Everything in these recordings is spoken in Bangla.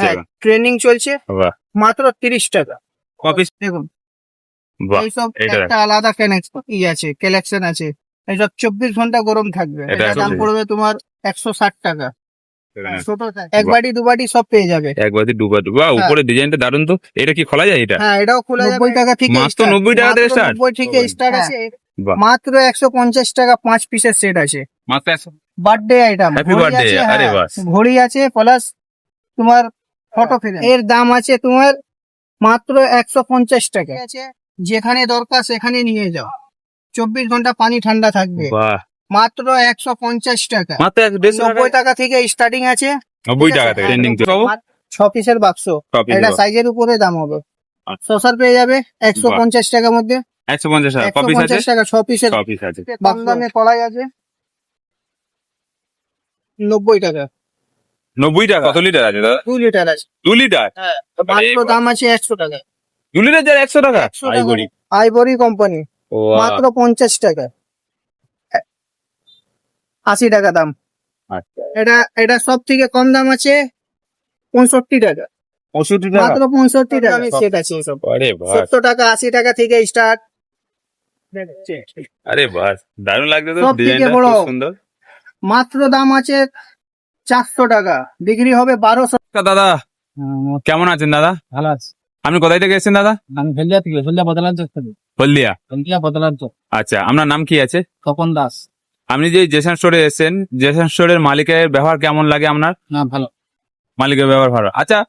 হ্যাঁ ট্রেনিং চলছে বাহ মাত্র 30 টাকা। কপিস দেখুন বাহ এইসব এটা একটা আলাদা কালেকশন আছে, এইসব 24 ঘন্টা গরম থাকবে। এটা এটা দাম 24 পড়বে তোমার 160 টাকা। হ্যাঁ। ছোট এক বাটি দু বাটি সব পেয়ে যাবে। এক বাতি দু বাতি বাহ উপরে ডিজাইনটা দারুন তো। এটা কি খোলা যায় এটা? হ্যাঁ এটাও খোলা যাবে। 90 টাকা থেকে মাত্র 90 টাকা থেকে স্টার্ট। 90 থেকে স্টার্ট আছে। বাহ মাত্র 150 টাকা 5 পিসের সেট আছে। মাত্র 100 বার্থডে আইটেম, হ্যাপি বার্থডে আরে বাস ঘড়ি আছে প্লাস তোমার ফটো ফ্রেম। এর দাম আছে তোমার মাত্র 150 টাকা। যেখানে দরকার সেখানে নিয়ে যাও, 24 ঘন্টা পানি ঠান্ডা থাকবে। বাহ মাত্র 150 টাকা। মাত্র 90 টাকা থেকে স্টার্টিং আছে। 90 টাকা থেকে ট্রেন্ডিং তো 6 পিসের বাক্স, এটা সাইজের উপরে দাম হবে। আচ্ছা। শসার পেয়ে যাবে 150 টাকার মধ্যে। 150 টাকা কপিস আছে 150 টাকা 6 পিসের কপিস আছে কম দামে কড়াই আছে 90 টাকা। 90 টাকা কত লিটার আছে দাদা? 2 লিটার আছে। 2 লিটার হ্যাঁ মাত্র দাম আছে 100 টাকা। 2 লিটার যার 100 টাকা 100 টাকা। আইবড়ি আইভরি কোম্পানি ও মাত্র 50 টাকা। 80 টাকা দাম। আচ্ছা এটা সব থেকে কম দাম আছে 65 টাকা। 65 টাকা মাত্র 65 টাকা সেট আছে সব। আরে বাস 70 টাকা 80 টাকা থেকে স্টার্ট। আরে বাস দারুণ লাগছে তো সব থেকে ডিজাইনটা বড়। খুব সুন্দর। মাত্র দাম আছে 400 টাকা, বিক্রি হবে 1200। দাদা কেমন আছেন দাদা? ভালো আছে। আপনি কোথায় থেকে এসেছেন দাদা? আমি হলদিয়া থেকে, হলদিয়া বদলাঞ্চল থেকে। হলদিয়া হলদিয়া বদলাঞ্চল। আচ্ছা আপনার নাম কি আছে? তপন দাস। আপনি যে জেসান স্টোরে এসেছেন, জেসান স্টোরের মালিকের ব্যবহার কেমন লাগে আপনার? না ভালো। মালিকের ব্যবহার ভালো। আচ্ছা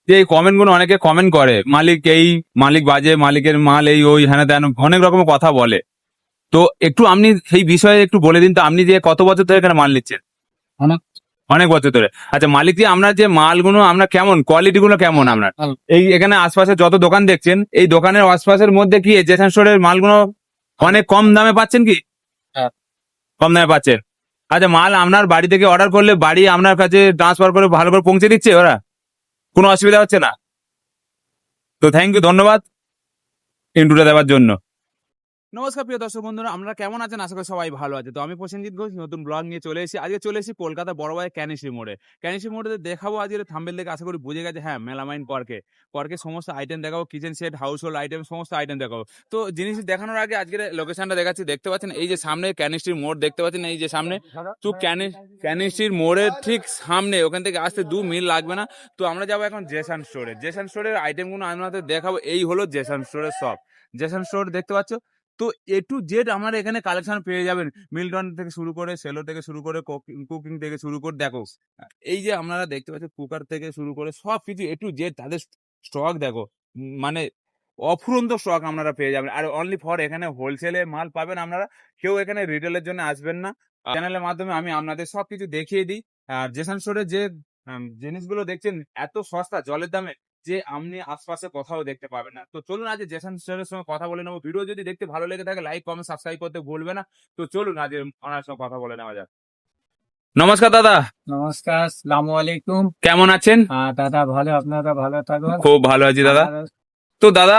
যে এই কমেন্ট গুলো অনেকে কমেন্ট করে মালিক বাজে, মালিকের মাল এই ওই হ্যাঁ তেন অনেক রকমের কথা বলে, তো একটু আপনি সেই বিষয়ে একটু বলে দিন তো। আপনি যে কত বছর ধরে এখানে মাল নিচ্ছেন? অনেক বছর ধরে। আচ্ছা মালিক যে আপনার যে মালগুলো আপনার কেমন কোয়ালিটি গুলো কেমন আপনার? ভালো। এই এখানে আশপাশে যত দোকান দেখছেন এই দোকানের আশপাশের মধ্যে কি জেসান স্টোরের মালগুলো অনেক কম দামে পাচ্ছেন কি? হ্যাঁ। কম দামে পাচ্ছেন। আচ্ছা মাল আপনার বাড়ি থেকে অর্ডার করলে বাড়ি আপনার কাছে ট্রান্সফার করে ভালো করে পৌঁছে দিচ্ছে ওরা? কোনো অসুবিধা হচ্ছে না তো? থ্যাংক ইউ, ধন্যবাদ ইন্টুটা দেওয়ার জন্য। নমস্কার প্রিয় দর্শক বন্ধুরা, আপনারা কেমন আছেন? আশা করি সবাই ভালো আছে। তো আমি প্রসেনজিৎ ঘোষ নতুন ব্লগ নিয়ে চলে এসেছি। আজকে চলে এসেছি কলকাতা বড়বাজার ক্যানিস্ট্রি মোড়ে। ক্যানিস্ট্রি মোড়ে দেখাবো আজকে থাম্বনেল দেখে আশা করি বুঝে গেছে, হ্যাঁ মেলামাইন কর্কে সমস্ত আইটেম দেখাবো, kitchen set, house hold item, সমস্ত আইটেম দেখাবো। তো জিনিস দেখানোর আগে আজকের লোকেশনটা দেখাচ্ছি। দেখতে পাচ্ছেন এই যে সামনে ক্যানিস্ট্রি মোড় দেখতে পাচ্ছেন, এই যে সামনে তো ক্যানিস্ট্রির মোড়ের ঠিক সামনে, ওখান থেকে আসতে 2 মিনিট লাগবে না। তো আমরা যাবো এখন জেসান স্টোরে। জেসান স্টোরের আইটেমগুলো আপনাদের দেখাবো। এই হলো জেসান স্টোরের শপ। জেসান স্টোর দেখতে পাচ্ছ তো এ টু জেড আমরা এখানে কালেকশন পেয়ে যাবেন। মিল্টন থেকে শুরু করে, সেলো থেকে শুরু করে, কুকিং থেকে শুরু করে, দেখো এই যে আপনারা দেখতে পাচ্ছেন কুকার থেকে শুরু করে সব কিছু এ টু জেড তাদের স্টক দেখো, মানে অফুরন্ত স্টক আপনারা পেয়ে যাবেন। আর অনলি ফর এখানে হোলসেলে মাল পাবেন আপনারা, কেউ এখানে রিটেলের জন্য আসবেন না। চ্যানেলের মাধ্যমে আমি আপনাদের সবকিছু দেখিয়ে দিই। আর জেসান স্টোরে যে জিনিসগুলো দেখছেন এত সস্তা জলের দামে যে আপনি আশপাশে কোথাও দেখতে পাবেন না। তো চলুন আজ জেসান স্টোরের সঙ্গে কথা বলে নেবো। ভিডিও যদি দেখতে ভালো লেগে থাকে লাইক কমেন্ট সাবস্ক্রাইব করতে ভুলবে না। তো চলুন আজ ওনার সঙ্গে কথা বলে নেওয়া যাক। নমস্কার দাদা। নমস্কার, আসসালামু আলাইকুম। কেমন আছেন? দাদা ভালো, আপনারা ভালো থাকুন। খুব ভালো আছি দাদা। তো দাদা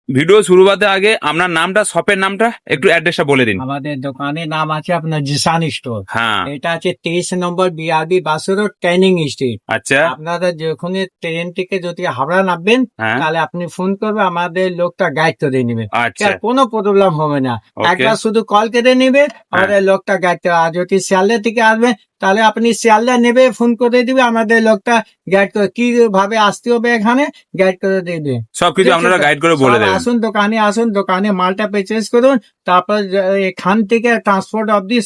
ভিডিও শুরু হতে আগে আপনার নামটা, শপের নামটা একটু অ্যাড্রেসটা বলে দিন। আমাদের দোকানের নাম আছে আপনার জিসান স্টোর। হ্যাঁ এটা আছে 23 নম্বর বিআরবি বাস রোড, ট্রেনিং স্ট্রিট। আচ্ছা আপনারা যখন ট্রেন থেকে যদি হাওড়া নামবেন হ্যাঁ তাহলে আপনি ফোন করবে, আমাদের লোকটা গাইড করে নেবে। আচ্ছা কোনো প্রবলেম হবে না। Okay. একবার শুধু কল করে নেবে, আমাদের লোকটা গাইড করে। আর যদি শিয়ালদা থেকে আসবে তাহলে আপনি শিয়ালদা নেবে, ফোন করে দিবে, আমাদের লোকটা গাইড করে কিভাবে আসতে হবে এখানে গাইড করে দেবে। সবকিছু আপনারা গাইড করে বলে দেবেন। আসুন দোকানে মালটা পারচেজ করুন, তারপর এখান থেকে ট্রান্সপোর্ট অবধি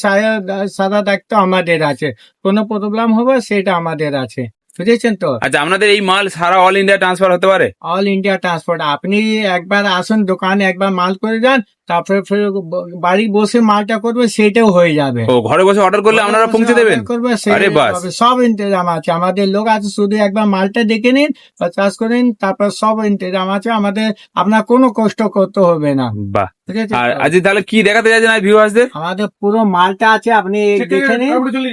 সারা দায়িত্ব আমাদের আছে। কোনো প্রবলেম হবে সেটা আমাদের আছে, বুঝেছেন তো? আচ্ছা আপনাদের এই মাল সারা অল ইন্ডিয়া ট্রান্সফার হতে পারে? All India transport. আপনি একবার আসুন দোকানে, একবার মাল করে যান, তারপরে ফের বাড়ি বসে মালটা করবে, সেটাও হয়ে যাবে। ও ঘরে বসে অর্ডার করলে আপনারা পৌঁছে দেবেন? আরে বাস। সব ইন্তজাম আছে, আমাদের লোক আছে। শুধু একবার মালটা দেখে নিন, চাষ করে নিন, তারপর সব ইন্তজাম আছে আমাদের। আপনার কোনো কষ্ট করতে হবে না। বাহ। ঠিক আছে? আর আজ তাহলে কি দেখাতে যাচ্ছেন আজ ভিউয়ার্সদের? আমাদের পুরো মালটা আছে, আপনি দেখে নিন।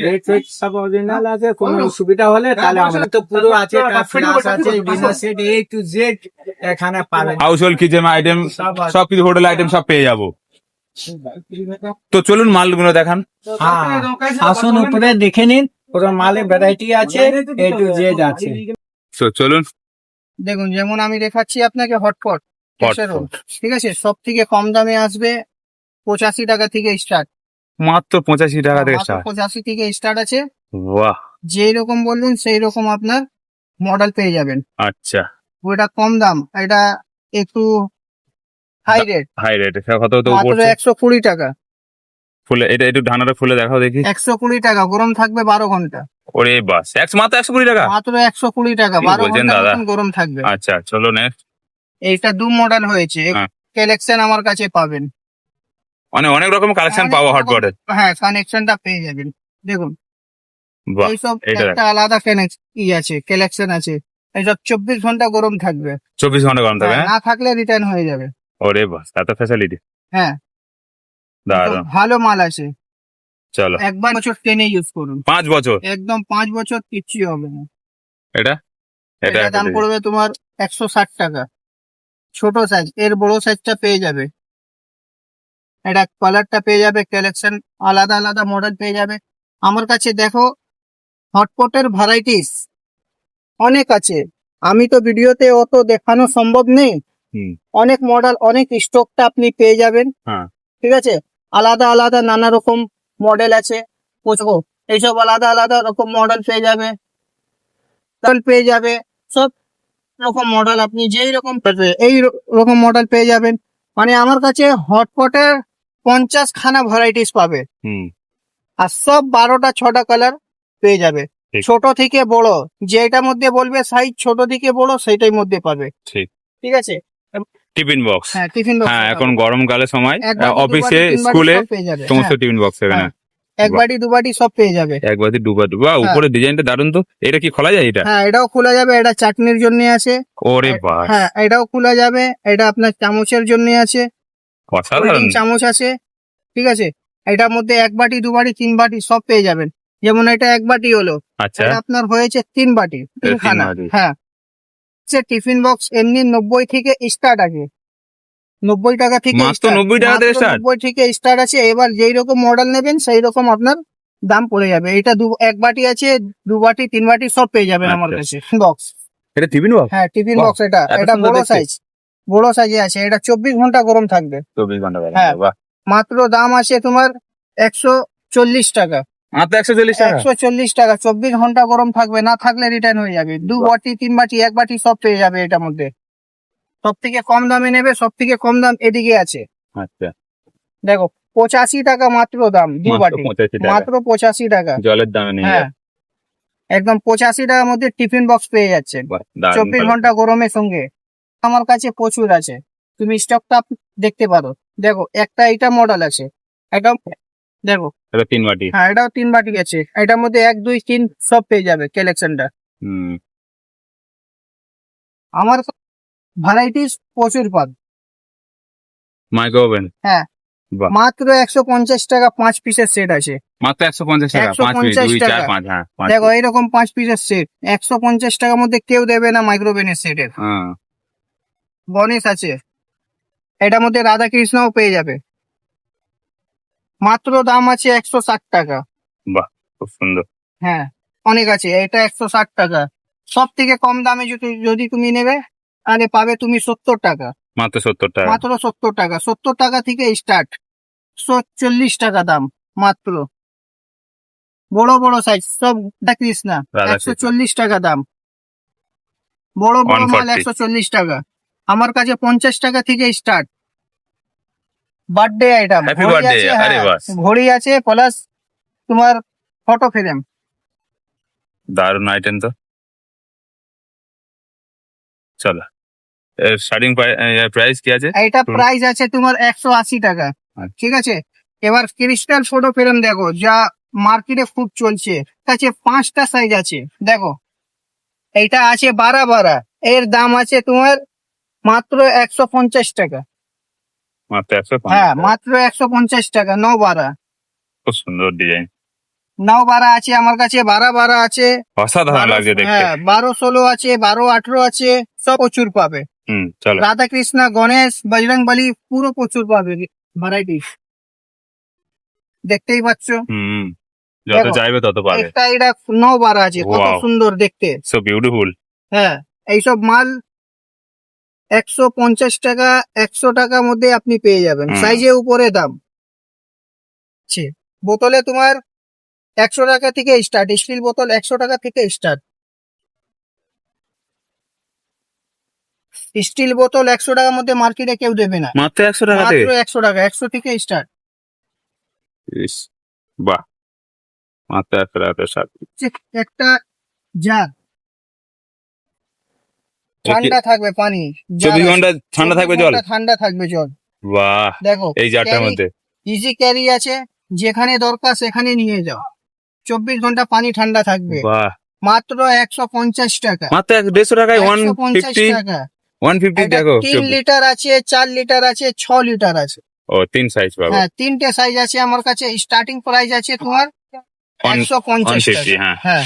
রেট ফেট সব অরিজিনাল আছে। কোনো অসুবিধা হলে তাহলে আমাদের তো পুরো আছে, ফ্লাস আছে, dinner set A to Z এখানে পাবেন। হাউস হোল্ড কিচেন আইটেম সবকিছু, হোটেল আইটেম সব পেয়ে যাবো। তো চলুন মালগুলো দেখান। হ্যাঁ আসুন উপরে দেখে নিন, পুরো মালে ভ্যারাইটি আছে, A to Z আছে। So, চলুন দেখুন যেমন আমি দেখাচ্ছি আপনাকে হটপট ক্যাসেরোল, Hotpot। ঠিক আছে, সব থেকে কম দামে আসবে 85 টাকা থেকে স্টার্ট। মাত্র 85 টাকা থেকে মাত্র স্টার্ট। 85 থেকে স্টার্ট আছে। বাহ, যেই রকম বলবেন সেই রকম আপনার মডেল পেয়ে যাবেন। আচ্ছা, ওইটা কম দাম, এটা একটু হাই রেট, হাই রেট। কত তো মাত্র পড়ছে? 120 টাকা। ফুলে এটা একটু ঢানাটা খুলে দেখাও দেখি। 120 টাকা, গরম থাকবে 12 ঘন্টা। ওরে বাস, মাত্র 120 টাকা। মাত্র 120 টাকা, কি 12 বলছেন ঘন্টা দাদা? মতন গরম থাকবে। আচ্ছা, চলো নেক্সট। এইটা 2 মডেল হয়েছে, হ্যাঁ। কালেকশন আমার কাছে পাবেন। মানে অনেক রকম কালেকশন অনেক পাবো রকম- হটপটের। হ্যাঁ, কানেকশনটা পেয়ে যাবেন। দেখুন বাহ, এইসব এটা একটা আলাদা আছে, কালেকশন আছে। এইসব 24 ঘন্টা গরম থাকবে। 24 ঘন্টা গরম থাকবে। হ্যাঁ, হ্যাঁ, না থাকলে রিটার্ন হয়ে যাবে। ওরে বাস, এত ফ্যাসিলিটি, হ্যাঁ, দারুণ। তো ভালো মাল আছে। চলো, একবার বছর টেনে ইউজ করুন, 5 বছর। একদম 5 বছর কিচ্ছু হবে না। এটা এটা এটা দাম পড়বে তোমার 160 টাকা। ছোট সাইজ, এর বড় সাইজটা পেয়ে যাবে। এটা কালারটা পেয়ে যাবে, কালেকশন আলাদা আলাদা মডেল পেয়ে যাবে। আমার কাছে দেখো হটপটের ভ্যারাইটিস অনেক আছে। আমি তো ভিডিওতে অত দেখানো সম্ভব নেই। হুম। অনেক মডেল, অনেক স্টকটা আপনি পেয়ে যাবেন। হ্যাঁ। ঠিক আছে, আলাদা আলাদা নানা রকম মডেল আছে। বুঝবো, এইসব আলাদা আলাদা রকম মডেল পেয়ে যাবে, পেয়ে যাবে। সব রকম মডেল আপনি যেই রকম এই রকম মডেল পেয়ে যাবেন। মানে আমার কাছে হটপটের 50 খানা ভ্যারাইটিস পাবে। হুম। আর সব 12টা 6টা কালার পেয়ে যাবে। ঠিক। ছোট থেকে বড়, যেটার মধ্যে বলবে সাইজ ছোট থেকে বড় সেটাই মধ্যে পাবে। ঠিক। ঠিক আছে, টিফিন বক্স। হ্যাঁ টিফিন বক্স। হ্যাঁ, এখন গরমকালের সময় এক বাটি, দু অফিসে, বাটি, তিন বাটি স্কুলে সব পেয়ে যাবে। সমস্ত হ্যাঁ, টিফিন বক্স এখানে। হ্যাঁ, এক বাটি দু বাটি সব পেয়ে যাবে। একবার দুবার দুবার। হ্যাঁ। উপরে ডিজাইনটা দারুণ তো। এটা কি খোলা যায় এটা? হ্যাঁ, এটাও খোলা যাবে, এটা চাটনির জন্য আছে। ওরে বাস, হ্যাঁ, এটাও খোলা যাবে, এটা আপনার চামচের জন্য আছে, অসাধারণ। হোল্ডিং চামচ আছে। ঠিক আছে, এটার মধ্যে এক বাটি, দু বাটি, তিন বাটি সব পেয়ে যাবেন। যেমন এটা এক বাটি হলো, আচ্ছা, এটা আপনার হয়েছে 3 বাটি, 3 তিন খানা। বাটি। হ্যাঁ, সে টিফিন বক্স এমনি 90 থেকে স্টার্ট আছে। 90 টাকা থেকে মাত্র start, 90 টাকা থেকে মাত্র start? 90 থেকে স্টার্ট আছে। এবার যেই রকম মডেল নেবেন সেই রকম আপনার দাম পড়ে যাবে। এটা এক বাটি আছে, দু বাটি, তিন বাটি সব পেয়ে যাবেন আমার আচ্ছা। কাছে বক্স। এটা টিফিন বক্স? হ্যাঁ, টিফিন বাহ, বক্স এটা এত এটা সুন্দর বড় দেখতে। সাইজ, বড় সাইজে আছে। এটা 24 ঘন্টা গরম থাকবে। 24 ঘন্টা গরম। হ্যাঁ। বাহ, মাত্র দাম আছে তোমার 140 টাকা। মাত্র 140 টাকা। 140 টাকা, 24 ঘন্টা গরম থাকবে, না থাকলে রিটার্ন হয়ে যাবে। দু বাটি, তিন বাটি, এক বাটি সব পেয়ে যাবে এটার মধ্যে। সব থেকে কম দামে নেবে, সব থেকে কম দাম এদিকে আছে। আচ্ছা, দেখো 85 টাকা মাত্র দাম, দু মাত্র বাটি 85 টাকা। মাত্র 85 টাকা। জলের দামে নেই। হ্যাঁ, একদম 85 টাকার মধ্যে টিফিন বক্স পেয়ে যাচ্ছে, বাহ, দারুণ 24 collection। ঘন্টা গরমের সঙ্গে। আমার কাছে প্রচুর আছে, তুমি স্টকটা দেখতে পারো। দেখো একটা এটা মডেল আছে, এটা দেখো। এটা 3 বাটি। হ্যাঁ, এটাও 3 বাটি আছে। এটার মধ্যে 1 2 3 সব পেয়ে যাবে কালেকশনটা। হুম। আমার ভ্যারাইটিস প্রচুর পাবে। Micro oven. হ্যাঁ, বাহ। মাত্র 150 টাকা 5 পিসের সেট আছে। মাত্র 150 টাকা। 5 মিনিট, 150 2 4 টাকা। 5। হ্যাঁ, 5 দেখো এইরকম 5 পিসের সেট 150 টাকার মধ্যে কেউ দেবে না। মাইক্রোওভেনের সেটের হ্যাঁ, গণেশ আছে, এটার মধ্যে রাধা কৃষ্ণও পেয়ে যাবে। মাত্র দাম আছে 160 টাকা। বাহ, খুব সুন্দর। হ্যাঁ, অনেক আছে। এটা 160 টাকা। সব থেকে কম দামে যদি তুমি নেবে তাহলে পাবে তুমি 70 টাকা। মাত্র 70 টাকা। মাত্র 70 টাকা, 70 টাকা থেকে স্টার্ট। 140 টাকা দাম মাত্র। বড় বড় সাইজ সব কৃষ্ণা, রাধা 140 টাকা দাম। বড় বড় মাল 140 140 টাকা। আমার কাছে 50 টাকা থেকে start. Birthday item, Happy birthday, আরে বাস। ঘড়ি আছে প্লাস তোমার ফটো ফ্রেম। দারুণ আইটেম তো। চলো, এর স্টার্টিং প্রাইস কি আছে? এইটা প্রাইস আছে তোমার 180 টাকা। আচ্ছা। ঠিক আছে, এবার ক্রিস্টাল ফটো ফ্রেম দেখো, যা মার্কেটে খুব চলছে। কাছে 5টা সাইজ আছে। দেখো এইটা আছে 12 এর দাম আছে তোমার মাত্র 150 টাকা। মাত্র 150 হ্যাঁ, টাকা। মাত্র 150 টাকা। 9 খুব সুন্দর ডিজাইন, 9 আছে আমার কাছে, 12 আছে, অসাধারণ লাগছে দেখতে। হ্যাঁ 12 16 আছে, 12 18 আছে, সব প্রচুর পাবে। হুম, চলো। রাধা কৃষ্ণ, গণেশ, বজরং বলি পুরো প্রচুর পাবে ভ্যারাইটি। দেখতেই পাচ্ছ, হুম, যত দেখো, চাইবে তত পাবে। এটা 9 আছে, কত Wow. সুন্দর দেখতে। So beautiful. হ্যাঁ, এইসব মাল 150 টাকা 100 টাকার মধ্যে আপনি পেয়ে যাবেন, হুম। সাইজের উপরে দাম। বোতলে তোমার 100 টাকা থেকে স্টার্ট, স্টিল বোতল 100 টাকা থেকে স্টার্ট। স্টিল বোতল 100 টাকার মধ্যে মার্কেটে কেউ দেবে না, মাত্র 100 টাকাতে? মাত্র 100 টাকা, 100 থেকে স্টার্ট। ইস, বাহ, মাত্র 100 টাকাতে সার। একটা জার ঠান্ডা থাকবে পানি, জার 24 আছে, ঘন্টা ঠান্ডা 24 থাকবে জল? ঘন্টা ঠান্ডা থাকবে জল। বাহ, দেখো এই জারটার মধ্যে। ইজি ক্যারি আছে, যেখানে দরকার সেখানে নিয়ে যাও, 24 ঘন্টা পানি ঠান্ডা থাকবে। বাহ, মাত্র 150 টাকা, মাত্র 150 টাকায় 150 150। টাকা। 150 এটা দেখো 3 লিটার আছে, 4 লিটার আছে, 6 লিটার আছে। ও, 3 সাইজ পাবো। হ্যাঁ, 3টে সাইজ আছে আমার কাছে। স্টার্টিং প্রাইস আছে তোমার 150 150, টাকা। হ্যাঁ। হ্যাঁ,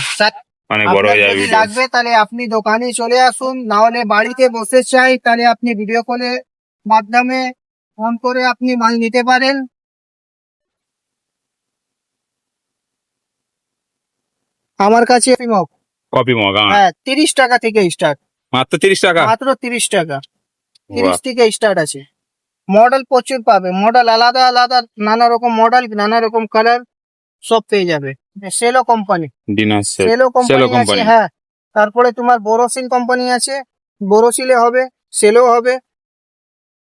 অনেক বড় আপনার হয়ে যাবে যদি ভিডিও। লাগবে তাহলে আপনি দোকানে চলে আসুন, না হলে বাড়িতে বসে চাই তাহলে আপনি ভিডিও কলের মাধ্যমে ফোন করে আপনি মাল নিতে পারেন। আমার কাছে কপি মগ, হ্যাঁ 30 টাকা থেকে স্টার্ট, মাত্র 30 টাকা? মাত্র 30 টাকা, বাহ, 30 থেকে স্টার্ট আছে। মডেল প্রচুর পাবে, মডেল আলাদা আলাদা, নানা রকম মডেল, নানা রকম কালার সব পেয়ে যাবে। Cello company, dinner set, Cello Cello company আছে, কোম্পানি। হ্যাঁ। তারপরে তোমার বোরোসিল কোম্পানি আছে, বোরোসিলে হবে, সেলো হবে।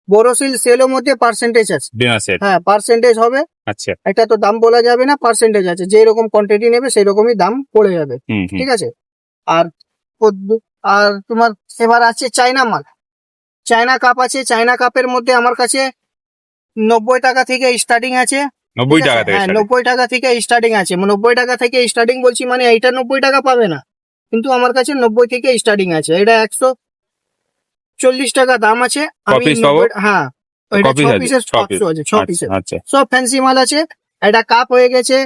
বোরোসিল সেলো মধ্যে পার্সেন্টেজ আছে, ডিনার সেট, হ্যাঁ পার্সেন্টেজ হবে। আচ্ছা। এটা তো দাম বলা যাবে না, পার্সেন্টেজ আছে, যেই রকম কোয়ান্টিটি নেবে সেই রকমই দাম পড়ে যাবে, হুম হুম। ঠিক আছে। আর আর তোমার এবার আছে চায়না মাল, চায়না কাপ আছে। চায়না কাপের মধ্যে আমার কাছে 90 টাকা থেকে স্টার্টিং আছে, 90 ঠিক আছে? টাকা থেকে হ্যাঁ, start? 90 টাকা থেকে স্টার্টিং আছে। 90 টাকা থেকে স্টার্টিং বলছি মানে এইটা 90 টাকা পাবে না, কিন্তু আমার কাছে 90 থেকে স্টার্টিং আছে। এটা 140 টাকা দাম আছে। আমি কপিস পাবো? 90, হ্যাঁ ওইটা কপিস 6 আছে? পিসের 6 পিস? বাক্স আছে, 6 আচ্ছা পিসের আচ্ছা। সব ফ্যান্সি মাল আছে। এটা কাপ হয়ে গেছে,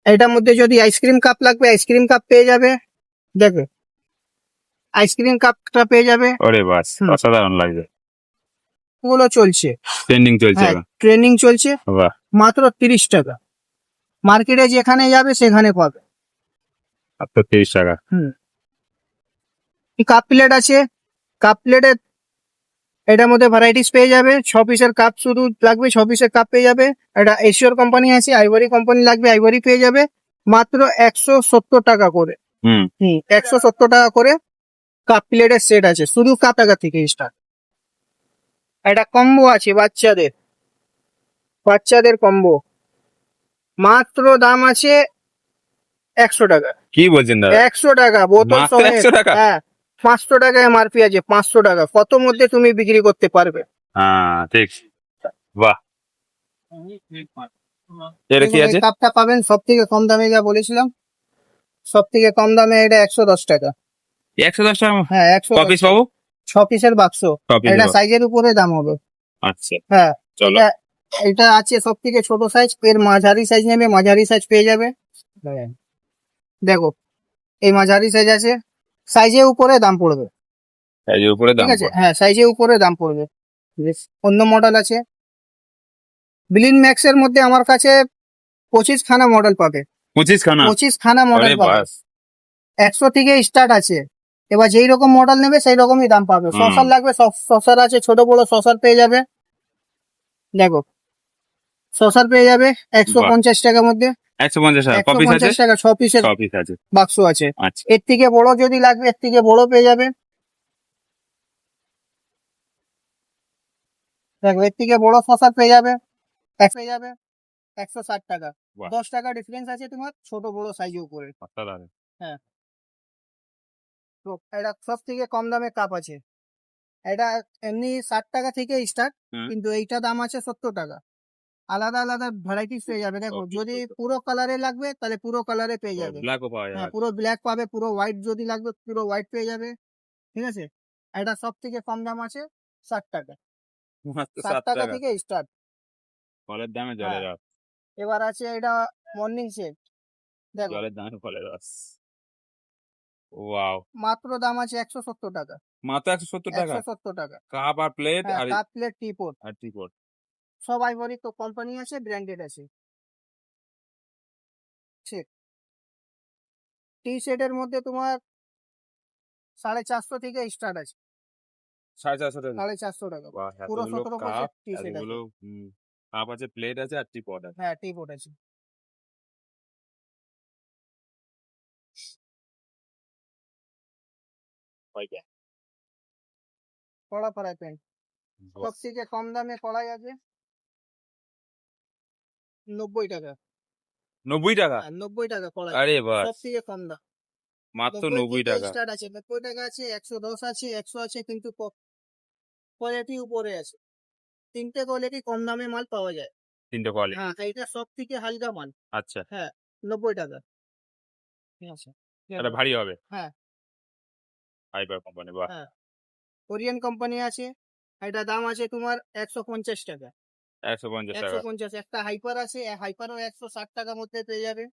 এটার মধ্যে যদি আইসক্রিম কাপ লাগবে আইসক্রিম কাপ পেয়ে যাবে, দেখবে আইসক্রিম কাপটা পেয়ে যাবে। ওরে বাস, হুম। অসাধারণ লাগছে। ওগুলো চলছে, ট্রেন্ডিং চলছে হ্যাঁ এখন। ট্রেনিং চলছে। বাহ, মাত্র 30 টাকা, মার্কেটে যেখানে যাবে সেখানে পাবে। মাত্র 30 টাকা। কাপ প্লেট আছে, কাপ প্লেটের এটার মধ্যে ভ্যারাইটিস পেয়ে যাবে। 6 পিসের কাপ শুধু লাগবে, 6 পিসের কাপ পেয়ে যাবে। এটা এশিয়ার কোম্পানি আছে, আইভরি কোম্পানি লাগবে আইভরি পেয়ে যাবে। মাত্র 170 টাকা করে, হুম। 170 টাকা করে কাপ প্লেটের সেট আছে, শুধু কাপ টাকা থেকে স্টার্ট। এটা কম্বো আছে বাচ্চাদের, বাচ্চাদের কম্বো, মাত্র দাম আছে 100 টাকা। কি বলছেন দাদা? 100 টাকা বোতল মাত্র সহ, 100 টাকা? হ্যাঁ 500 টাকা এমআরপি আছে, 500 টাকা কত মধ্যে তুমি বিক্রি করতে পারবে। হ্যাঁ ঠিক। বাহ, এটা কি দেখুন, এই আছে? কাপটা পাবেন সব থেকে কম দামে, যা বলেছিলাম সব থেকে কম দামে, এটা 110 টাকা। 110 টাকা? হ্যাঁ 110 কপিস পাবো? 6 পিসের বাক্স। কপিস এটা পাবো? সাইজের উপরে দাম হবে, আচ্ছা, হ্যাঁ। চলো। এটা এটা আছে সব থেকে ছোট সাইজ, এর মাঝারি সাইজ নেবে মাঝারি সাইজ পেয়ে যাবে। দেখো এই মাঝারি সাইজ আছে, সাইজের উপরে দাম পড়বে, সাইজের উপরে দাম ঠিক আছে। পড়ে। হ্যাঁ সাইজের উপরে দাম পড়বে। অন্য মডেল আছে, ব্লিন ম্যাক্স এর মধ্যে আমার কাছে 25 খানা মডেল পাবে, 25 খানা? 25 খানা আরে মডেল পাবে। বাস। 100 থেকে স্টার্ট আছে। এবার যেই রকম মডেল নেবে সেই রকমই দাম পাবে। হুম। শসার লাগবে শসার আছে, ছোট বড় শসার পেয়ে যাবে। দেখো শসার পেয়ে যাবে 150 টাকার মধ্যে, 150 টাকা। কপিস আছে? 150 টাকা 6 পিসের কপিস আছে। বাক্স আছে। আচ্ছা। এর থেকে বড় যদি লাগবে এর থেকে বড় পেয়ে যাবে। দেখো এর থেকে বড় শসার পেয়ে যাবে, পেয়ে যাবে 160 টাকা। বাহ। 10 টাকা ডিফারেন্স আছে তোমার ছোট বড় সাইজের উপরে। অসাধারণ। তো এটা সব থেকে কম দামে কাপ আছে। এটা এমনি 60 টাকা থেকে স্টার্ট, হুম। কিন্তু এইটা দাম আছে 70 টাকা। আলাদা আলাদা ভ্যারাইটিস পেয়ে যাবে। দেখো Okay, যদি okay. পুরো কালারে লাগবে তাহলে পুরো কালারে পেয়ে যাবে, ব্ল্যাকও পাওয়া হ্যাঁ যাবে? পুরো ব্ল্যাক পাবে, পুরো হোয়াইট যদি লাগবে পুরো হোয়াইট পেয়ে যাবে, ঠিক আছে। এটা সব থেকে কম দাম আছে 60 টাকা, মাত্র 60 7 টাকা টাকা? থেকে স্টার্ট। ফলের দামে জলের হ্যাঁ। রস। এবার আছে এটা মর্নিং সেট, দেখো জলের দামে ফলের রস। ওয়াও, মাত্র দাম আছে 170 টাকা, মাত্র 170 টাকা? 170 টাকা। কাপ আর প্লেট হ্যাঁ আর কাপ প্লেট টিপট আর টিপট। সব আইভরি তো কোম্পানি আছে, ব্র্যান্ডেড আছে। ঠিক টি সেটের মধ্যে তোমার 450 থেকে স্টার্ট আছে, 450 টাকা 450 টাকা। বাহ পুরো এতগুলো 17 কাপ টি সেট আছে। এতগুলো কাপ আছে প্লেট আছে আর টিপট আছে হ্যাঁ, টি পট আছে। কড়া ফ্রাই প্যান, সব থেকে কম দামে কড়াই আছে 90 টাকা। 90 টাকা হ্যাঁ, 90 টাকা কড়াই, আরে বাস সব থেকে কম দাম। মাত্র 90 90 থেকে টাকা স্টার্ট আছে, 90 টাকা আছে, 110 আছে, 100 আছে, কিন্তু কোয়ালিটি উপরে আছে। তিনটে কোয়ালিটি কম দামে মাল পাওয়া যায়। তিনটে কোয়ালিটি হ্যাঁ, এইটা সব থেকে হালকা মাল। আচ্ছা হ্যাঁ, 90 টাকা। ঠিক আছে। এটা ভারী হবে হ্যাঁ, হাইপার কোম্পানি বাহ হ্যাঁ, কোরিয়ান কোম্পানি আছে, এটা দাম আছে তোমার 150 টাকা। 150 টাকা 150, একটা হাইপার আছে, হাইপারও 160 টাকার মধ্যে পেয়ে যাবে।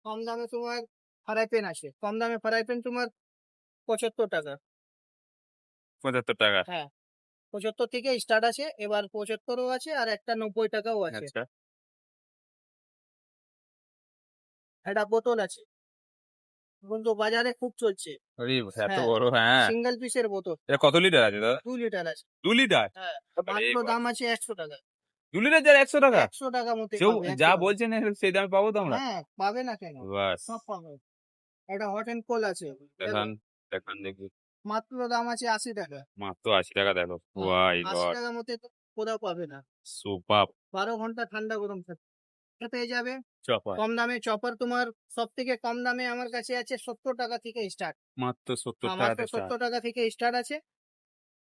কম দামে তোমার ফ্রাই প্যান আছে, কম দামে ফ্রাই প্যান তোমার 75 টাকা। 75 টাকা হ্যাঁ, 75 থেকে স্টার্ট আছে, এবার 75ও আছে আর একটা 90 টাকাও আছে। আচ্ছা একটা বোতল আছে, কিন্তু বাজারে খুব চলছে। আরে এত হ্যাঁ, বড় হ্যাঁ সিঙ্গেল পিসের বোতল, এটা কত লিটার আছে দাদা 2 লিটার আছে। 2 লিটার হ্যাঁ, আরে মাত্র বাহ। দাম আছে 100 টাকা। 2 লিটার যার 100 টাকা 100 টাকা মতো কেউ পাবে, যা 100 টাকা। বলছেন সেই দামে পাবো তো আমরা হ্যাঁ, পাবে না কেন, বাস সব পাবে। একটা হট এন্ড কোল আছে, দেখান দেখান দেখি মাত্র দাম আছে 80 টাকা। মাত্র 80 টাকা দেখো হ্যাঁ, ওয়াই 80 গড টাকার মধ্যে তো কোথাও পাবে না। সুপার 12 ঘন্টা ঠান্ডা গরম থাকে। এটা পেয়ে যাবে চপার কম দামে। চপার তোমার সব থেকে কম দামে আমার কাছে আছে 70 টাকা থেকে স্টার্ট। মাত্র 70 মাত্র টাকা 70 টাকা থেকে স্টার্ট আছে।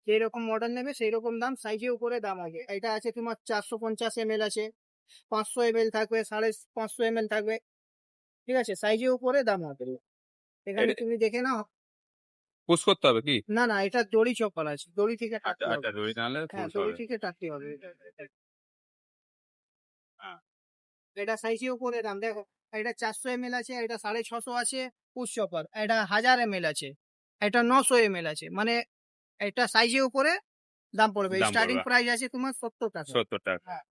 যেই রকম মডেল নেবে সেই রকম দাম, সাইজের উপরে দাম আছে। এটা আছে তোমার 450 ml আছে, 500 ml থাকবে, 550 ml থাকবে। ঠিক আছে, সাইজের উপরে দাম হবে। এখানে তুমি দেখে নাও। পুশ করতে হবে কি না না, এটা দড়ি চপার আছে, দড়ি থেকে আচ্ছা টাকতে আচ্ছা হবে। দড়ি টানলে হ্যাঁ, পুশ দড়ি হবে থেকে টাকতে হবে। এটা সাইজের উপরে দাম দেখো। এটা 400 ml আছে, এটা 650 আছে পুশ চপার, এটা 1000 ml আছে, এটা 900 ml আছে। মানে এটা সাইজের উপরে দাম পড়বে। দাম স্টার্টিং পড়বে প্রাইস আছে তোমার 70 টাকা। 70 টাকা হ্যাঁ,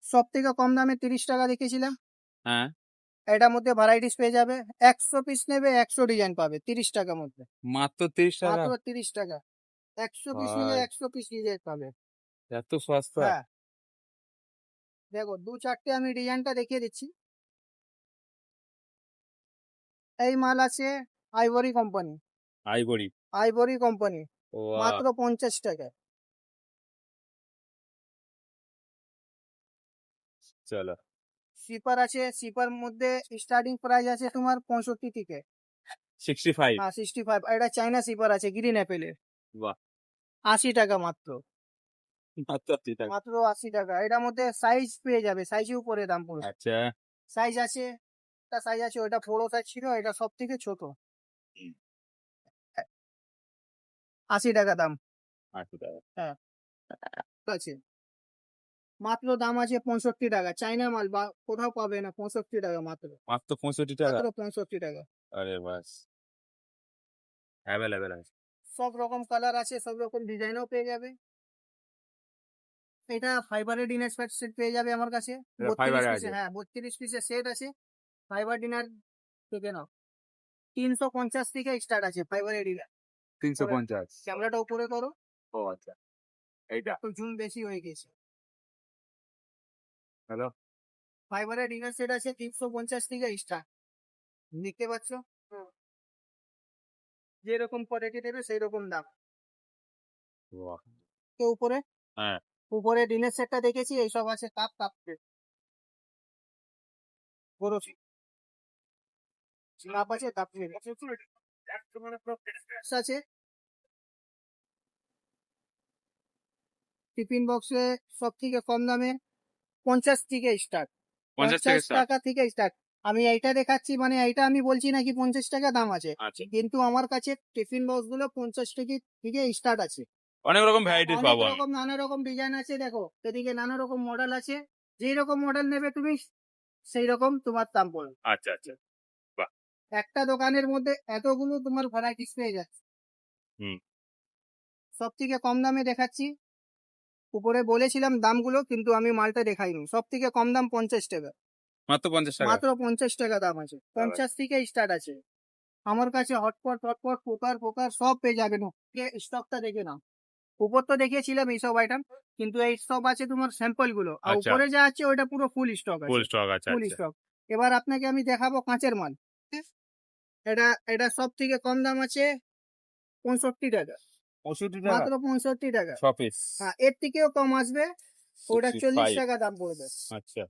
সব থেকে কম দামে 30 টাকা রেখেছিলাম। হ্যাঁ এটার মধ্যে ভ্যারাইটিস পেয়ে যাবে, 100 পিস নেবে 100 ডিজাইন পাবে 30 টাকার মধ্যে। মাত্র 30 টাকা মাত্র 30 টাকা, 100 পিস নিলে ভাই 100 পিস ডিজাইন পাবে। এত সস্তা হ্যাঁ, দেখো 2-4টে আমি ডিজাইনটা দেখিয়ে দিচ্ছি। এই মাল আছে ivory company, ivory ivory company, ওয়া মাত্র 50 টাকা। চলো সিপার আছে, সিপার মধ্যে স্টার্টিং প্রাইস আছে তোমার 65 থেকে। 65 হ্যাঁ, 65। এটা চাইনা সিপার আছে গ্রিন অ্যাপেলের, বাহ 80 টাকা মাত্র। মাত্র 80 টাকা মাত্র 80 টাকা। এটার মধ্যে সাইজ পেয়ে যাবে, সাইজের উপরে দাম পড়বে। আচ্ছা সাইজ আছে, একটা সাইজ আছে, ওটা বড় সাইজ ছিল, এটা সব থেকে ছোট। 80 টাকা দাম 80 টাকা আছে। মাত্র দাম আছে 65 টাকা। চাইনা মাল বা কোথাও পাবে না, 65 টাকা মাত্র। মাত্র 65 টাকা মাত্র 65 টাকা। আরে বাস অ্যাভেলেবেল আছে সব রকম কালার আছে, সব রকম ডিজাইনও পেয়ে যাবে। এটা ফাইবারের ডিনার সেট পেয়ে যাবে আমার কাছে, এটা 32 ফাইবারে পিসের। আছে হ্যাঁ, 32 পিসের সেট আছে ফাইবার ডিনার থেকে নাও। 350 থেকে স্টার্ট আছে ফাইবারের ডিনার। 350 ক্যামেরাটা উপরে করো, ও আচ্ছা এইটা একটু জুম বেশি হয়ে গেছে। হ্যালো ফাইবারের ডিনার সেট আছে 350 থেকে স্টার্ট, দেখতে পাচ্ছ? যেরকম কোয়ালিটি দেবে সেই রকম দাম। বাহ তো উপরে, হ্যাঁ উপরে ডিনার সেটটা দেখেছি, এইসব আছে কাপ প্লেট, বড় কাপ আছে, কাপ প্লেট আছে। টিফিন বক্সে সব থেকে কম দামে 50 থেকে স্টার্ট, 50 থেকে 50 টাকা থেকে স্টার্ট। আমি এইটা দেখাচ্ছি, মানে এইটা আমি বলছি নাকি 50 টাকা দাম আছে, আচ্ছা কিন্তু আমার কাছে টিফিন বক্স গুলো 50 টাকা থেকে স্টার্ট আছে। অনেক রকম ভ্যারাইটিস অনেক পাবো আমি রকম নানা রকম ডিজাইন আছে, দেখো এদিকে নানা রকম মডেল আছে। যেই রকম মডেল নেবে তুমি সেই রকম তোমার দাম পড়বে। আচ্ছা আচ্ছা একটা দোকানের মধ্যে এতগুলো তোমার ভ্যারাইটিস পেয়ে যাচ্ছে। হুম সব থেকে কম দামে দেখাচ্ছি, উপরে বলেছিলাম দামগুলো কিন্তু আমি মালটা দেখাইনি। সব থেকে কম দাম 50 টাকা, মাত্র 50 টাকা মাত্র 50 টাকা দাম আছে, 50 থেকে স্টার্ট আছে। আমার কাছে হটপট হটপট কুকার সব পেয়ে যাবেন। স্টকটা দেখে নাও। উপর তো দেখিয়েছিলাম এইসব আইটেম, কিন্তু এই সব আছে তোমার স্যাম্পল গুলো, আর আচ্ছা। উপরে যা আছে ওইটা পুরো ফুল স্টক ফুল আছে। স্টক আছে, ফুল আচ্ছা। স্টক। এবার আপনাকে আমি দেখাবো কাঁচের মাল। এটা এটা সব থেকে কম দাম আছে 65 টাকা, 65 মাত্র 65 টাকা। 6 পিস। হ্যাঁ, এর থেকেও কম আসবে, ওটা 40 65। টাকা দাম পড়বে। আচ্ছা।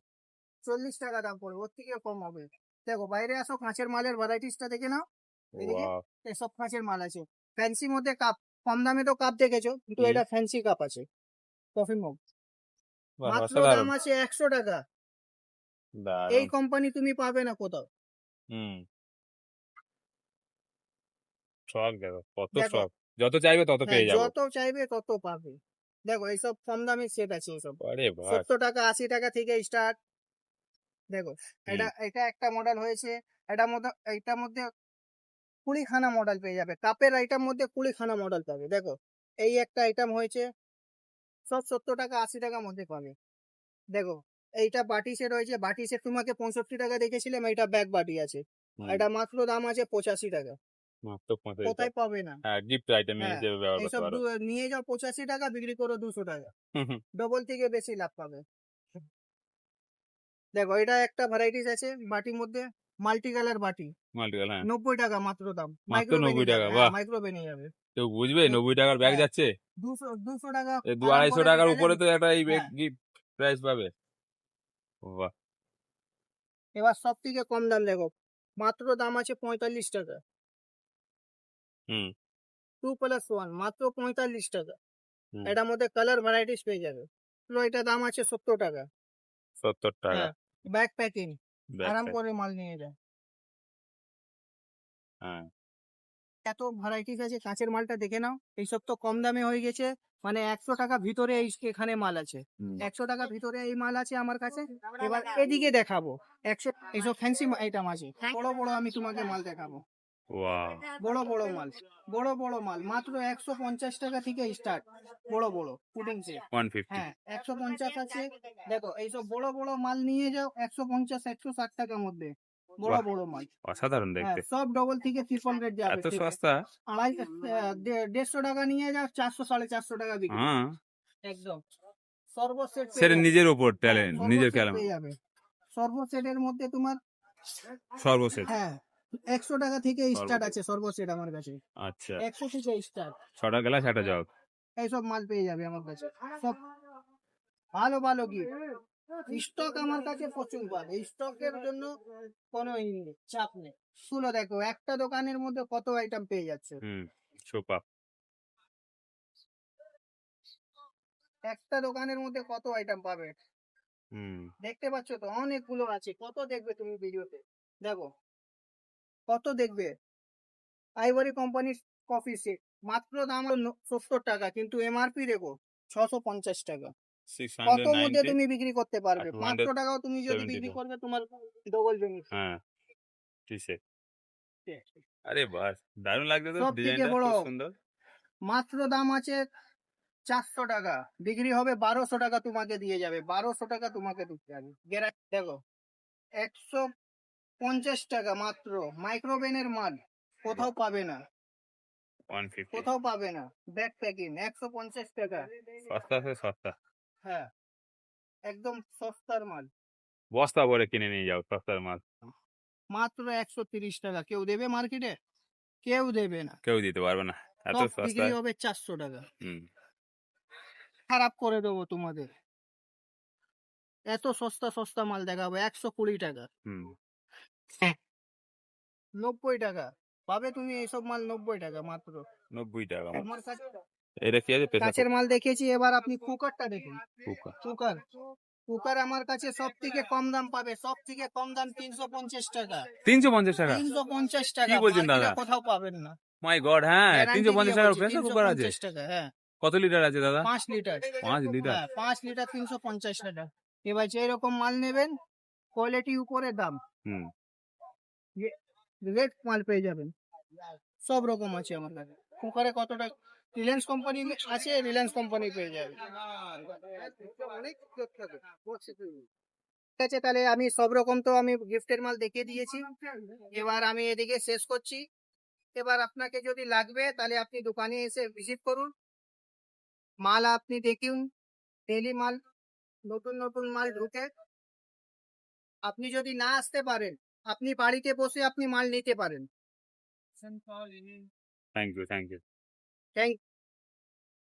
40 টাকা দাম পড়বে, ওর থেকেও কম হবে। দেখো বাইরে আসো, কাঁচের মালের ভ্যারাইটিসটা দেখে নাও। এদিকে ওয়াও। এসব কাঁচের মাল আছে। ফ্যান্সি মধ্যে কাপ, কম দামে তো কাপ দেখেছো, কিন্তু হুম। এটা ফ্যান্সি কাপ আছে, কফি মগ। বাহ, মাত্র অসাধারণ। দাম আছে 100 টাকা। এই দারুণ। কোম্পানি তুমি পাবে না কোথাও। হুম। স্টক দেখো, কত দেখো, স্টক। যত চাইবে তত হ্যাঁ, পেয়ে যাবো। যত চাইবে তত পাবে। দেখো এইসব কম দামের সেট আছে, এইসব আরে ভাই। 70 টাকা 80 টাকা থেকে স্টার্ট। দেখো, হুম। এটা একটা মডেল হয়েছে। এটার মধ্যে 20 খানা মডেল পেয়ে যাবে। কাপের আইটেম মধ্যে 20 খানা মডেল পাবে। দেখো, এই একটা আইটেম হয়েছে, সব 70 টাকা 80 টাকার মধ্যে পাবে। দেখো, এইটা বাটি সেট হয়েছে। বাটি সেট তোমাকে 65 টাকা দেখেছিলাম, এইটা ব্যাগ বাটি আছে। হুম। এটা মাত্র দাম আছে 85 টাকা। মাত্র 85 কোথায় টাকা। পাবে না। হ্যাঁ, গিফট আইটেম হ্যাঁ, হিসেবে ব্যবহার করতে এইসব পারো। নিয়ে যাও 85 টাকা, বিক্রি করো 200 টাকা, হুম, হুম। ডবল থেকে বেশি লাভ পাবে। দেখো, এটা একটা ভ্যারাইটিস আছে বাটির মধ্যে, মাল্টি কালার বাটি, মাল্টিপল, হ্যাঁ। 90 টাকা মাত্র দাম। মাত্র মাইক্রো 90 বেনে টাকা, যাবে, হ্যাঁ, বাহ। মাইক্রো বেনে যাবে। কেউ বুঝবে এই- 90 টাকার ব্যাগ হ্যাঁ, যাচ্ছে? 200 টাকা এই আরাম 200-250 করে টাকার কিনে উপরে নেন। তো একটা এই হ্যাঁ, গিফট প্রাইস পাবে। বাহ। এবার সব থেকে কম দাম দেখো, মাত্র দাম আছে 45 টাকা। হুম। 2+1 মাত্র 45 টাকা। হুম। এটার মধ্যে কালার ভ্যারাইটিস পেয়ে যাবে। তো এটা দাম আছে 70 টাকা। 70 টাকা। হ্যাঁ, ব্যাগ প্যাকিং, ব্যাগ আরাম প্যাক। করে মাল নিয়ে যায়। হ্যাঁ। এত ভ্যারাইটিস আছে, কাঁচের মালটা দেখে নাও। এইসব তো কম দামে হয়ে গেছে, মানে 100 টাকা ভিতরে এখানে মাল আছে। হুম। 100 টাকা ভিতরে এই মাল আছে আমার কাছে। এবার এদিকে দেখাবো 100, এইসব ফ্যান্সি আইটেম আছে। বড় বড় আমি তোমাকে মাল দেখাবো। ওয়াও। বড় বড় মাল, বড় মাল মাত্র 150 টাকা থেকে স্টার্ট। বড় পুডিং সেট। 150। হ্যাঁ, 150 আছে। দেখো, এইসব বড় মাল নিয়ে যাও 150 160 টাকার মধ্যে। বাহ, বড় মাল। অসাধারণ হ্যাঁ, দেখতে। সব ডবল থেকে ট্রিপল রেট যাবে। এত ঠিক আছে, সস্তা। 150 টাকা নিয়ে যাও, 400 450 টাকা বিক্রি। হ্যাঁ। একদম সর্বসেট পেয়ে সেটা যাবে। নিজের উপর হ্যাঁ, ট্যালেন্ট, নিজের সর্বসেট খেলা। পেয়ে যাবে। সর্বসেটের মধ্যে তোমার, সর্বশেষ। হ্যাঁ, 100 টাকা থেকে স্টার্ট সর্বশেষ। আছে সর্বসেট আমার কাছে। আচ্ছা। 100 থেকে স্টার্ট। 6টা গ্লাস একটা জগ। এইসব মাল পেয়ে যাবে আমার কাছে। সব ভালো গিফট। স্টক আমার কাছে প্রচুর পাবে। স্টকের জন্য কোনো চাপ নেই। শুনো, দেখো একটা দোকানের মধ্যে কত আইটেম পেয়ে যাচ্ছে। হুম। সোপা। একটা দোকানের মধ্যে কত আইটেম পাবে, হুম। দেখতে পাচ্ছ তো, অনেকগুলো আছে। কত দেখবে তুমি ভিডিওতে, দেখো কত দেখবে। আইভরি কোম্পানির কফি সেট, মাত্র দাম হলো 70 টাকা, কিন্তু এমআরপি দেখো 650 টাকা। কত মধ্যে 690 তুমি বিক্রি করতে আর পারবে? 500 টাকাও তুমি যদি 270 বিক্রি টাকা। করবে, তোমার ডবল বেনিফিট। হ্যাঁ, ঠিক। আরে বাহ, দারুণ লাগছে তো, সব থেকে ডিজাইনটা বড়, খুব সুন্দর। মাত্র দাম আছে 400 টাকা, বিক্রি হবে 1200 টাকা, তোমাকে দিয়ে যাবে 1200 টাকা, তোমাকে দিতে হবে। দেখো, 150 টাকা মাত্র, মাইক্রোবেনের মাল, কোথাও পাবে না, 150। কোথাও পাবে না। ব্যাগ প্যাকিং 150 টাকা। সস্তা আছে, সস্তা। হ্যাঁ, একদম সস্তার মাল, বস্তা ভরে কিনে নিয়ে যাও সস্তার মাল। মাত্র 130 টাকা। কেউ দেবে মার্কেটে? কেউ দেবে না। কেউ দিতে পারবে না, এত সব বিক্রি সস্তায়। হবে 400 টাকা। হুম। খারাপ করে দেবো তোমাদের। এত সস্তা মাল দেখাবো 120 টাকা। হুম। 90 টাকা পাবে তুমি এইসব মাল, 90 টাকা মাত্র 90 টাকা। আমার কাছে। এটা কি আছে? প্রেসার কাঁচের মাল দেখিয়েছি, এবার আপনি কুকারটা দেখুন। কুকার। কুকার, কুকার আমার কাছে সব থেকে কম দাম পাবে। সব থেকে কম দাম 350 টাকা। 350 টাকা? 350 টাকা, কি বলছেন মার্কেটে দাদা? কোথাও পাবেন না। মাই গড, হ্যাঁ, গ্যারান্টি 350 দিয়ে টাকার বলছি, প্রেসার কুকার আছে? 350 টাকা। হ্যাঁ, কত লিটার আছে দাদা? 5 লিটার। 5 লিটার? হ্যাঁ, 5 লিটার 350 টাকা। এবার যেরকম মাল নেবেন, কোয়ালিটি উপরে দাম, হুম। রেট মাল পেয়ে যাবেন। সব রকম আছে আমার কাছে। কুকারে কতটা, রিলায়েন্স কোম্পানি আছে, রিলায়েন্স কোম্পানি পেয়ে যাবে। ঠিক আছে, তাহলে আমি সব রকম তো আমি গিফটের মাল দেখিয়ে দিয়েছি। এবার আমি এদিকে শেষ করছি। এবার আপনাকে যদি লাগবে তাহলে আপনি দোকানে এসে ভিজিট করুন, মাল আপনি দেখুন, ডেলি মাল, নতুন নতুন মাল ঢুকে। আপনি যদি না আসতে পারেন, আপনি বাড়িতে বসে আপনি মাল নিতে পারেন। Thank you. থ্যাংক